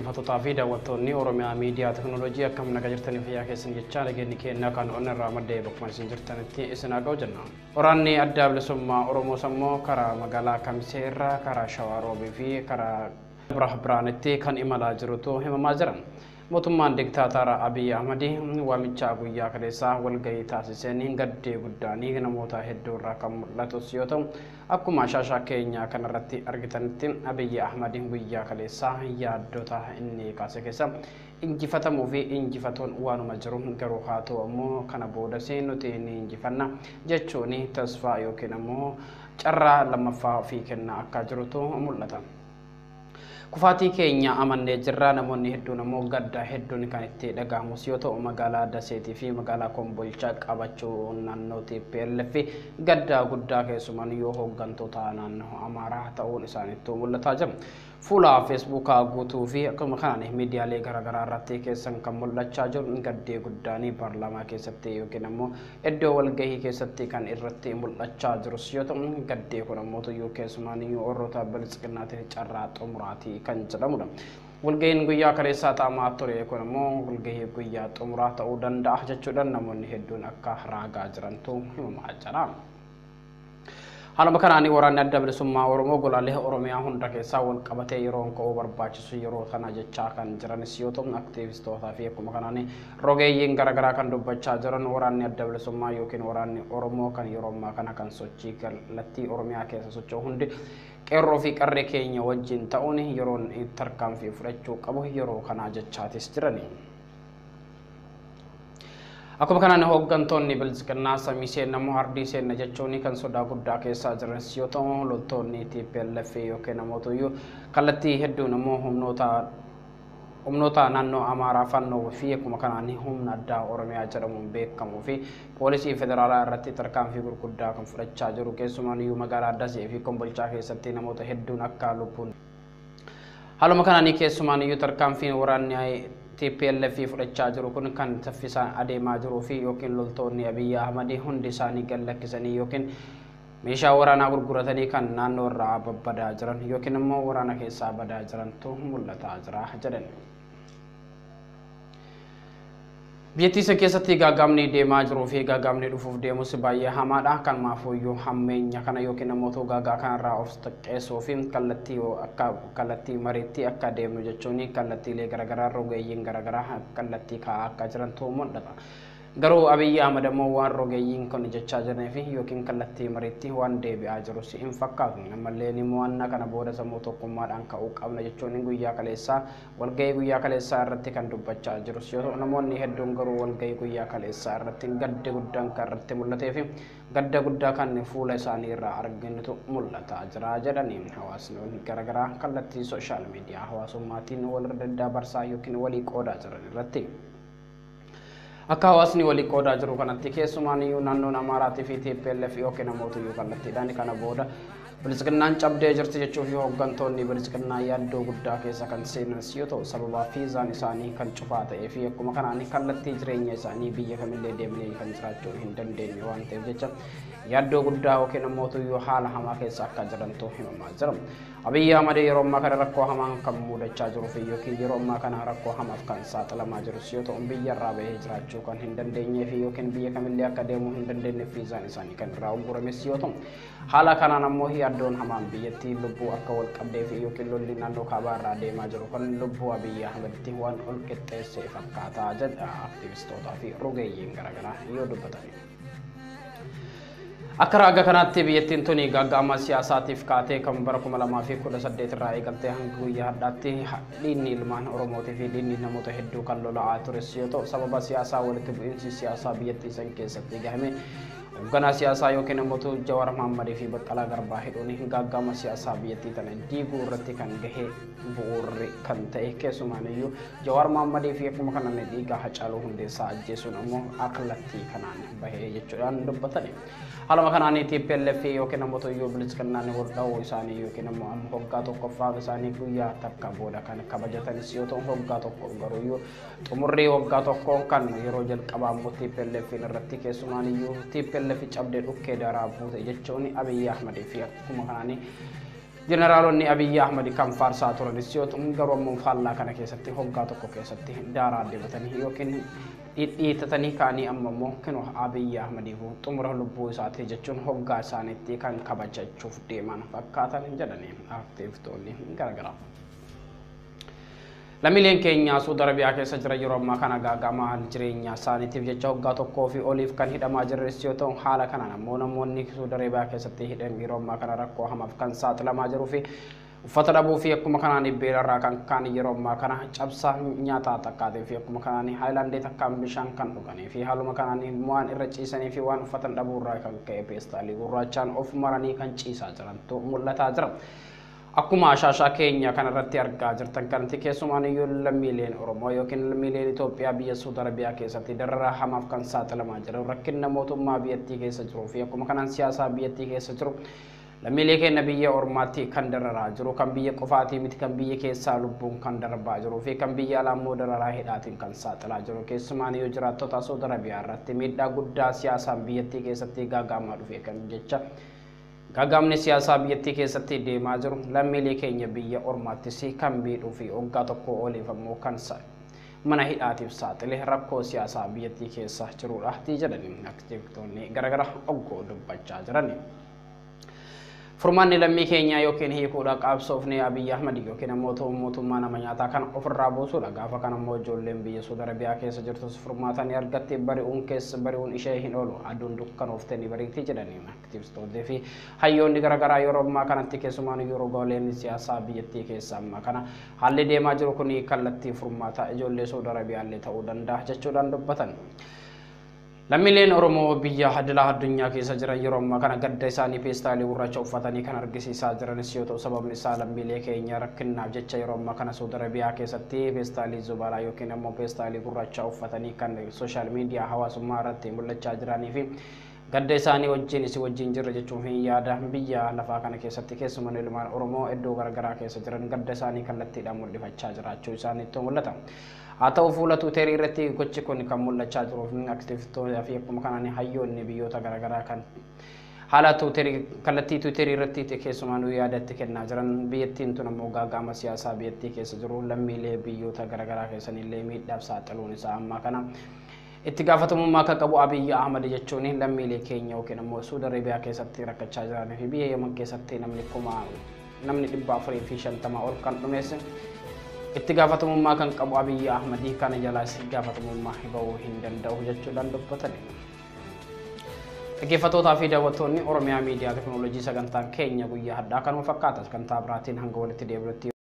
dhaggeeffattoota fi daawwattoonni Oromiyaa Miidiyaa Teknooloojii akkam nagaa jirtanii fayyaa keessan jechaa nageenyi keenya kan irraa maddee bakkuma isin jirtanitti isin haa ga'u jenna. Waraanni adda bilisummaa Oromoo ammoo karaa magaalaa Kamisee irraa karaa Shawaa Roobii fi karaa Biraanitti kan imalaa jirutu himamaa jiran. Mootummaan diktaatora ABIY waamicha guyyaa kaleessaa walgahii taasiseen gaddee guddaanii namoota hedduu irraa kan mul'atus yoo ta'u, akkuma shaashaa keenya kanarratti argitanitti ABIY guyyaa kaleessaa yaaddota inni kaase keessa injifatamuu fi injifatuun waanuma jiru garuu haa ta'u ammoo kana boodas nuti ni injifanna jechuun tasfaa yookiin ammoo carraa lammaffaa ofii kennaa akka jirutu mul'ata. Kufaatii keenya amannee jirra namoonni hedduun ammoo gadda hedduun kan itti dhagahamus yoo ta'u magaalaa Daseetii fi magaalaa Kombolchaa qabachuu naannoo TPLF gadda guddaa keessumaan yoo hooggantoota naannoo Amaaraa ta'uun isaaniitu mul'ataa jira. Fuula Feesbuukaa guutuu fi akkuma kanaan miidiyaalee garaagaraa irratti keessan kan mul'achaa jiru gaddee guddaanii paarlaamaa keessatti yookiin ammoo iddoo walgahii keessatti kan irratti mul'achaa jirus yoo ta'u gaddee kun ammoo tuyyuu keessumaan warroota bilisiqinnaatiif carraa xumuraatii kan jedhamudha. Walgahiin guyyaa kaleessaa ta'amaa ture kun ammoo walgahii guyyaa xumuraa ta'uu danda'a jechuudhaan namoonni hedduun akka raagaa jirantu himamaa jira. Haala kanaan waraanni adda bilisummaa Oromoo golaalee Oromiyaa hunda keessaa wal qabatee yeroon ka'uu barbaachisu yeroo kana jechaa kan jiranis yoo ta'u aktiivistootaa fi akkuma kanaan rogeeyyiin garaagaraa kan dubbachaa jiran waraanni adda bilisummaa yookiin waraanni Oromoo kan yeroo ammaa kana kan sochii kallattii Oromiyaa keessa socho'u hundi qeerroo fi qarree keenya wajjin ta'uun yeroon tarkaanfii fudhachuu qabu yeroo kana jechaatis jirani. Akkuma kanaan hooggantoonni bilisiqinnaa samii seenna moo hardii seenna jechuun kan sodaa guddaa keessaa jiran yoo ta'u loltoonni TPLF yookiin ammoo kallattii hedduun ammoo humnoota naannoo Amaaraa fannoo fi akkuma kanaan humna addaa Oromiyaa jedhamuun beekamuu fi poolisii federaalaa irratti tarkaanfii gurguddaa kan fudhachaa jiru keessumaan magaalaa Dasee fi Kombolchaa keessatti namoota hedduun akka lubbuun. Haaluma kanaan keessumaan tarkaanfiin waraanni TPLF fudhachaa jiru kun kan saffisaan adeemaa jiruu fi yookiin loltoonni ABIY hundi isaanii gallakkisanii yookiin meeshaa waraanaa gurguratanii kan naannoo irraa babbadaa jiran yookiin immoo waraana keessaa badaa jirantu mul'ataa jira jedhan. Biyyattii keessatti gaaggamni deemaa jiruu fi gaaggamni dhufuuf deemus baay'ee hamaadha. Kan maafuyyuu hammeenya kana yookiin ammoo gaagaa kanarraa of xiqqeessuu fi kallattii mariitti akka deemnu jechuun kallattiilee garaagaraa rogeeyyiin garaagaraa kallattii kaa'aa akka jirantu mul'ata. Garuu ABIY ammoo waan rogeeyyiin kun jechaa jiranii fi yookiin kallattii mariitti waan deebi'aa jirus hin fakkaatu. Ammallee mo'annaa kana booda sammuu tokkummaadhaan ka'uu qabna jechuun guyyaa kaleessaa walgahii guyyaa kaleessaa irratti kan dubbachaa jirus yoo ta'u namoonni hedduun garuu walgahii guyyaa kaleessaa irratti gadda guddaan kan irratti mul'atee fi gadda guddaa kan fuula isaanii irraa arginutu mul'ataa jira jedhanii hawaasni garaagaraa kallattii sooshaal miidiyaa hawaasummaatiin wal daddabarsaa yookiin walii qoodaa jiran irratti. Akka hawaasni walii qoodaa jiru kanatti keessumaan naannoon Amaaraa fi TPLF yookiin ammoo kallattiidhaan kana booda bilisiqinnaan cabdee jirti jechuuf hooggantoonni bilisiqinnaa yaaddoo guddaa keessa kan seenan yoo ta'u sababa fiizaan isaanii kan cufaa ta'ee fi akkuma kanaan kallattii jireenya isaanii biyya kamillee deemanii kan jiraachuu hin dandeenye waan ta'eef jecha yaaddoo guddaa yookiin ammoo haala hamaa keessa akka jirantu himamaa jira. ABIY yeroo ammaa kana rakkoo hamaan kan mudachaa jiruu fi yookiin yeroo ammaa kana rakkoo hamaaf kan saaxilamaa jirus yoo ta'u biyya irraa bahee jiraachuu kan hin dandeenyee fi yookiin biyya kamillee akka deemuu hin dandeenye fiizaan isaanii kan irraa uggurames yoo ta'u haala kanaan ammoo yaaddoon hamaan biyyattii lubbuu akka wal qabdee fi yookiin lolli naannoo kaabaa irraa deemaa jiru kan lubbuu ABIY waan ol qixxeessee fakkaataa jedha aktiivistootaa fi rogeeyyiin garaagaraa yoo dubbatan. Akka raaga kanaatti biyyattiin tuni gaaggaama siyaasaatiif kaatee kan bara 2018 irraa eegaltee hanga guyyaa har'aatti dhiinni ilmaan Oromootii fi dhiinni namoota hedduu kan lola'aa tures yoo ta'u sababa siyaasaa walitti bu'iinsi siyaasaa biyyattii san keessatti gahame hoogganaa siyaasaa yookiin ammoo Jawaar Mohammed fi Baqqalaa Garbaa hidhuun gaaggaama siyaasaa biyyattii tana diiguu irratti kan gahee bu'uurri kan ta'e keessumaan Jawaar Mohammed fi akkuma kanaan dhiigaa Hacaaluu Hundeessaa ajjeesuun ammoo kallattii kanaan bahee jechuudhaan dubbatani. Haala kanaan TPLF yookiin ammoo bilisiqinnaan walda'uu isaanii yookiin ammoo hoggaa tokkoffaa isaanii guyyaa takka booda kan kabajatanis yoo ta'u hoggaa tokko garuu xumurrii hoggaa tokko kan yeroo jalqabaa ammoo TPLF irratti keessumaan TPLF cabdee dhukkee daraa buute jechuun ABIY fi akkuma kanaan Jeneraalonni ABIY AHMED kan faarsaa turanis yoo ta'u garuu ammoo faallaa kana keessatti hoggaa tokko keessatti daaraa deebatanii yookiin dhiitatanii kaanii amma immoo kenoo ABIY AHMED xumura lubbuu isaatii jechuun hoggaa isaaniitti kan kabajachuuf deeman fakkaatan jedhanii aktiivitoonni garaagaraa. Lammiileen keenya Saudi Arabiyaa keessa jira yeroo ammaa kana gaagamaa jireenya isaaniitiif jecha hoggaa tokkoo fi oliif kan hidhamaa jirres yoo ta'u haala kanaan ammoo namoonni Saudi Arabiyaa keessatti hidhan yeroo ammaa kana rakkoo hamaaf kan saaxilamaa jiruu fi uffata dhabuu fi akkuma kanaan beelarraa kan kaan yeroo ammaa kana cabsaa nyaataa takkaatee fi akkuma kanaan haayilaandii takkaan bishaan kan dhuganii fi haaluma kanaan waan irra ciisanii fi waan uffatan dhabuurraa kan ka'e peestaalii gurraachaan of maranii kan ciisaa jirantu mul'ataa jira. Akkuma ashaashaa keenya kanarratti argaa jirtan kanatti keessumaan iyyuu lammiileen Oromoo yookiin lammiileen Itoophiyaa biyya Saudi Arabiyaa keessatti dararaa hamaaf kan saaxilamaa jiran rakkina mootummaa biyyattii keessa jiruu fi akkuma kanaan siyaasaa biyyattii keessa jiru lammiilee keenya biyya ormaatti kan dararaa jiru kan biyya qofaatii miti kan biyya keessaa lubbuun kan darbaa jiruu fi kan biyya alaa immoo dararaa hidhaatiin kan saaxilaa jiru keessumaan iyyuu jiraattota Saudi Arabiyaa irratti miidhaa guddaa siyaasaan biyyattii keessatti gaagaamaa dhufe kan jecha Gaagaamni siyaasaa biyyattii keessatti deemaa jiru lammiilee keenya biyya ormaattis kan miidhuu fi hoggaa tokko oliif ammoo kan mana hidhaatiif saaxile rakkoo siyaasaa biyyattii keessa jirudha jedhanii aktiivitoonni garaagaraa oggoo dubbachaa jiran. Furmaanni lammii keenya yookiin hiikuudha qabsoofnee ABIY AHMED yookiin ammoo mootummaa nama nyaataa kan ofirraa buusuudha gaafa kan ammoo ijoolleen biyya Saudi Arabiyaa keessa jirtus furmaatanii argatte bari'uun ishee hin oolu aduun dukkanooftee bariitii jedhanii aktiivistootii fi hayyoonni garaagaraa yeroo ammaa kanatti keessumaan yeroo gooleen siyaasaa biyyattii keessa ammaa kana haalli deemaa jiru kun kallattii furmaata ijoollee Saudi Arabiyaallee ta'uu danda'a jechuudhaan dubbatan. Lammiileen Oromoo biyya adilaa addunyaa keessa jiran yeroo ammaa kana gadda isaanii peestaalii gurraacha uffatanii kan argisiisaa jiranis yoo ta'u sababni isaa lammiilee keenya rakkinaaf jecha yeroo ammaa kana Saudi Arabiyaa keessatti peestaalii zubaraa yookiin ammoo peestaalii gurraacha uffatanii kan sooshaal miidiyaa hawaasummaa irratti mul'achaa jiranii fi gadda isaanii wajjin jirra jechuun hin yaada biyya lafaa kana keessatti keessumaa ilmaan Oromoo iddoo garaagaraa keessa jiran gadda isaanii kallattiidhaan mul'ifachaa jiraachuu isaaniitti mul'ata. Haa ta'u fuula Tiwiiterii irratti gochi kun kan mul'achaa jiruuf aktiivistootaa fi akkuma kanaan hayyoonni biyyoota garaagaraa kan haala kallattii Tiwiiterii irratti keessumaan yaadatti kennaa jiran biyyattiin tun ammoo gaagama siyaasaa biyyattii keessa jiru lammiilee biyyoota garaagaraa keessanillee miidhaaf saaxiluun isaa ammaa kana itti gaafatamummaa akka qabu ABIY AHMED jechuun lammiilee keenya yookiin ammoo Saudi Arabiyaa keessatti rakkachaa jiranii fi biyya Yemen keessatti namni 450 ol kan dhumeesse itti gaafatamummaa kan qabu ABIY AHMED kana jalaas gaafatamummaa bahuu hin danda'u jechuudhaan dubbatani. Dhaggeeffattootaa fi daawwattoonni Oromiyaa Miidiyaa Teknooloojii sagantaan keenya guyyaa hadhaa kanuma fakkaata sagantaa biraatiin hanga walitti deebi'utti